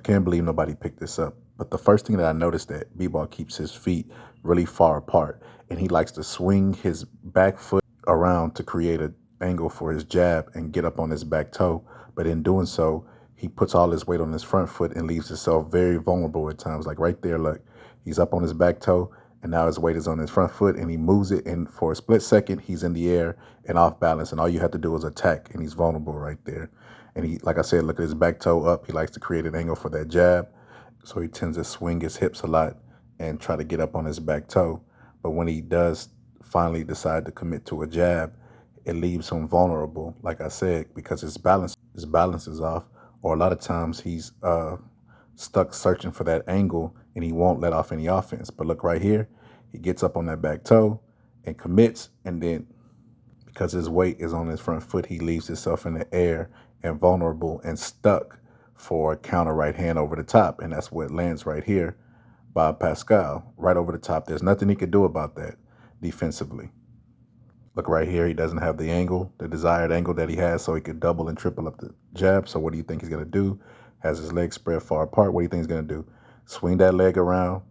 Can't believe nobody picked this up. But the first thing that I noticed that Bivol keeps his feet really far apart, and he likes to swing his back foot around to create an angle for his jab and get up on his back toe. But in doing so, he puts all his weight on his front foot and leaves himself very vulnerable at times. Like right there, look, he's up on his back toe, and now his weight is on his front foot, and he moves it, and for a split second, he's in the air and off balance, and all you have to do is attack, and he's vulnerable right there. And he, like I said, look at his back toe up. He likes to create an angle for that jab, so he tends to swing his hips a lot and try to get up on his back toe. But when he does finally decide to commit to a jab, it leaves him vulnerable, like I said, because his balance is off, or a lot of times he's stuck searching for that angle and he won't let off any offense. But look right here, he gets up on that back toe and commits, and then because his weight is on his front foot, he leaves himself in the air and vulnerable and stuck for a counter right hand over the top. And that's what lands right here by Pascal, right over the top. There's nothing he could do about that defensively. Look right here, he doesn't have the angle, the desired angle that he has, so he could double and triple up the jab. So what do you think he's going to do? Has his legs spread far apart. What do you think he's going to do? Swing that leg around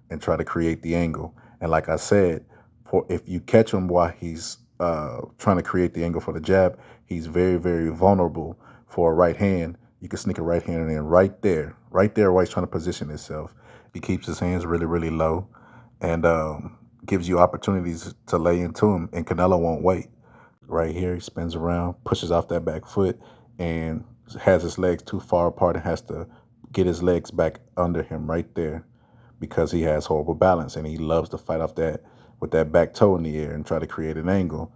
and try to create the angle. And like I said, if you catch him while he's trying to create the angle for the jab, he's very, very vulnerable for a right hand. You can sneak a right hand in right there while he's trying to position himself. He keeps his hands really, really low and gives you opportunities to lay into him, and Canelo won't wait. Right here, he spins around, pushes off that back foot, and has his legs too far apart and has to get his legs back under him right there because he has horrible balance, and he loves to fight off that with that back toe in the air and try to create an angle.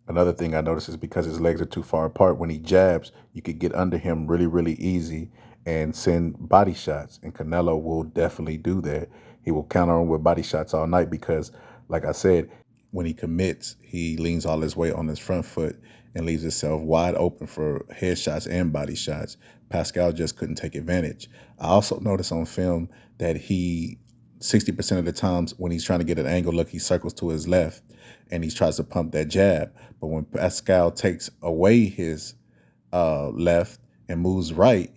Another thing I noticed is because his legs are too far apart, when he jabs, you could get under him really, really easy and send body shots. And Canelo will definitely do that. He will counter him with body shots all night because, like I said, when he commits, he leans all his weight on his front foot and leaves himself wide open for headshots and body shots. Pascal just couldn't take advantage. I also noticed on film that he 60% of the times when he's trying to get an angle, look, he circles to his left and he tries to pump that jab. But when Pascal takes away his left and moves right,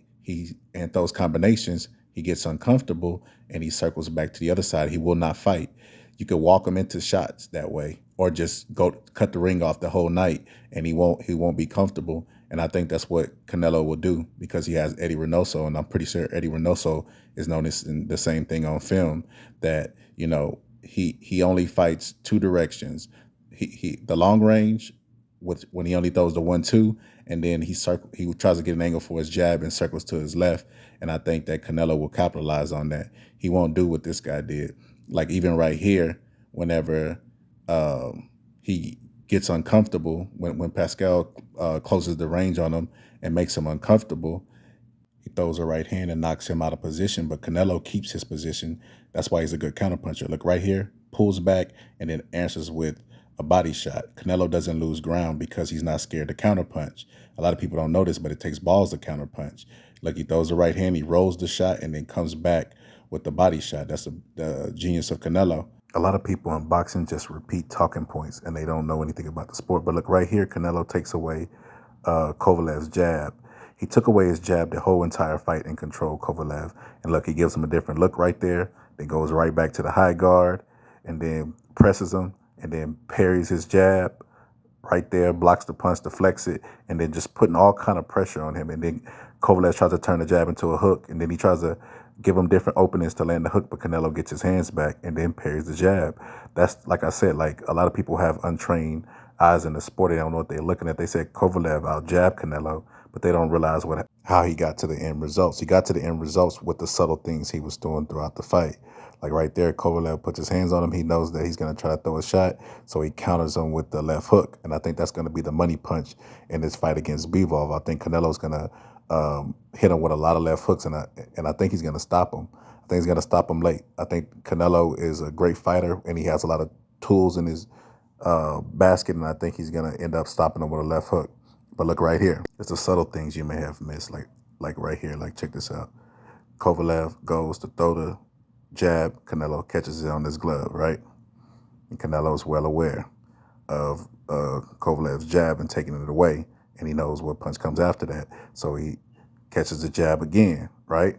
and those combinations, he gets uncomfortable and he circles back to the other side. He will not fight. You could walk him into shots that way, or just go cut the ring off the whole night, and he won't be comfortable. And I think that's what Canelo will do because he has Eddie Reynoso, and I'm pretty sure Eddie Reynoso is noticing the same thing on film, that he only fights two directions. The long range when he only throws the 1-2, and then he tries to get an angle for his jab and circles to his left. And I think that Canelo will capitalize on that. He won't do what this guy did. Like even right here, whenever he gets uncomfortable, when Pascal closes the range on him and makes him uncomfortable, he throws a right hand and knocks him out of position. But Canelo keeps his position. That's why he's a good counterpuncher. Look right here, pulls back and then answers with a body shot. Canelo doesn't lose ground because he's not scared to counterpunch. A lot of people don't know this, but it takes balls to counterpunch. Look, he throws the right hand, he rolls the shot, and then comes back with the body shot. That's the genius of Canelo. A lot of people in boxing just repeat talking points, and they don't know anything about the sport. But look right here, Canelo takes away Kovalev's jab. He took away his jab the whole entire fight and controlled Kovalev. And look, he gives him a different look right there. Then goes right back to the high guard and then presses him and then parries his jab right there, blocks the punch, deflects it, and then just putting all kind of pressure on him. And then Kovalev tries to turn the jab into a hook, and then he tries to give him different openings to land the hook, but Canelo gets his hands back and then parries the jab. That's, like I said, like a lot of people have untrained eyes in the sport. They don't know what they're looking at. They said Kovalev out-jabbed Canelo, but they don't realize how he got to the end results. He got to the end results with the subtle things he was doing throughout the fight. Like right there, Kovalev puts his hands on him. He knows that he's going to try to throw a shot, so he counters him with the left hook. And I think that's going to be the money punch in this fight against Bivol. I think Canelo's going to hit him with a lot of left hooks, and I think he's going to stop him. I think he's going to stop him late. I think Canelo is a great fighter, and he has a lot of tools in his basket, and I think he's going to end up stopping him with a left hook. But look right here. It's the subtle things you may have missed, like right here. Like, check this out. Kovalev goes to throw the jab. Canelo catches it on his glove, right? And Canelo is well aware of Kovalev's jab and taking it away, and he knows what punch comes after that. So he catches the jab again, right?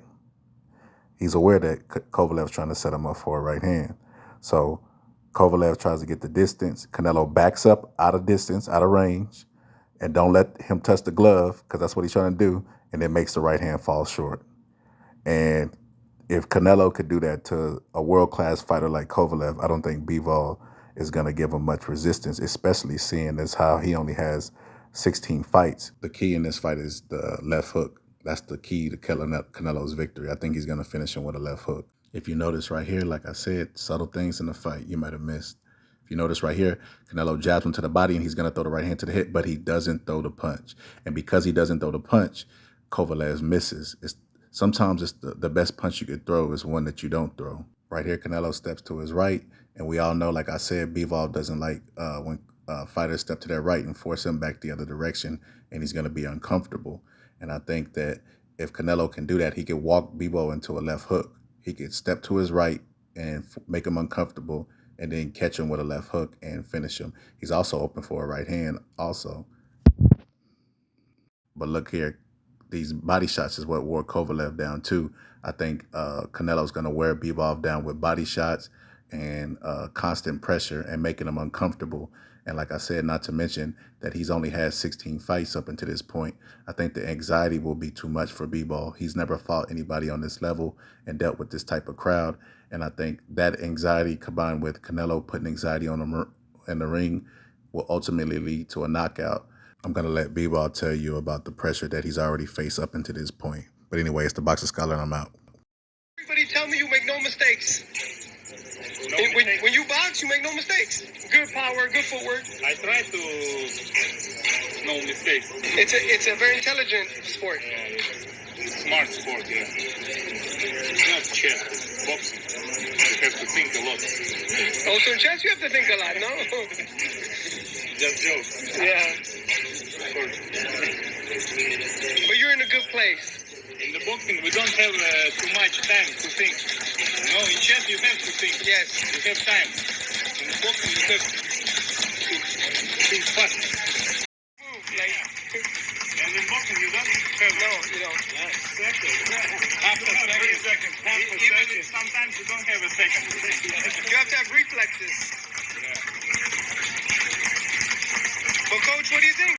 He's aware that Kovalev's trying to set him up for a right hand. So Kovalev tries to get the distance. Canelo backs up out of distance, out of range, and don't let him touch the glove because that's what he's trying to do, and it makes the right hand fall short. And if Canelo could do that to a world-class fighter like Kovalev, I don't think Bivol is going to give him much resistance, especially seeing as how he only has 16 fights. The key in this fight is the left hook. That's the key to Canelo's victory. I think he's going to finish him with a left hook. If you notice right here, like I said, subtle things in the fight you might have missed. If you notice right here, Canelo jabs him to the body and he's going to throw the right hand to the hip, but he doesn't throw the punch. And because he doesn't throw the punch, Kovalev misses. Sometimes it's the best punch you could throw is one that you don't throw. Right here, Canelo steps to his right. And we all know, like I said, Bivol doesn't like when fighters step to their right and force him back the other direction, and he's going to be uncomfortable. And I think that if Canelo can do that, he could walk Bivol into a left hook. He could step to his right and make him uncomfortable and then catch him with a left hook and finish him. He's also open for a right hand also. But look here, these body shots is what wore Kovalev down too. I think Canelo's going to wear Bivol down with body shots and constant pressure and making him uncomfortable. And like I said, not to mention that he's only had 16 fights up until this point. I think the anxiety will be too much for Bivol. He's never fought anybody on this level and dealt with this type of crowd. And I think that anxiety combined with Canelo putting anxiety on him in the ring will ultimately lead to a knockout. I'm going to let Bivol tell you about the pressure that he's already faced up until this point. But anyway, it's the Boxing Scholar and I'm out. Everybody tell me you make no mistakes. When you box, you make no mistakes. Good power, good footwork. I try to no mistakes. It's a very intelligent sport. It's smart sport, yeah. It's not chess, it's boxing. You have to think a lot. Also in chess, you have to think a lot, no? Just joke. Yeah. Of course. But you're in a good place. In the boxing, we don't have too much time to think. You know, in chess, you have to think. Yes. You have time. In the boxing, you have to think fast. And in boxing, you don't have... No, you don't. Yes, exactly. Half a second. Even sometimes you don't have a second. You have to have reflexes. Yeah. But coach, what do you think?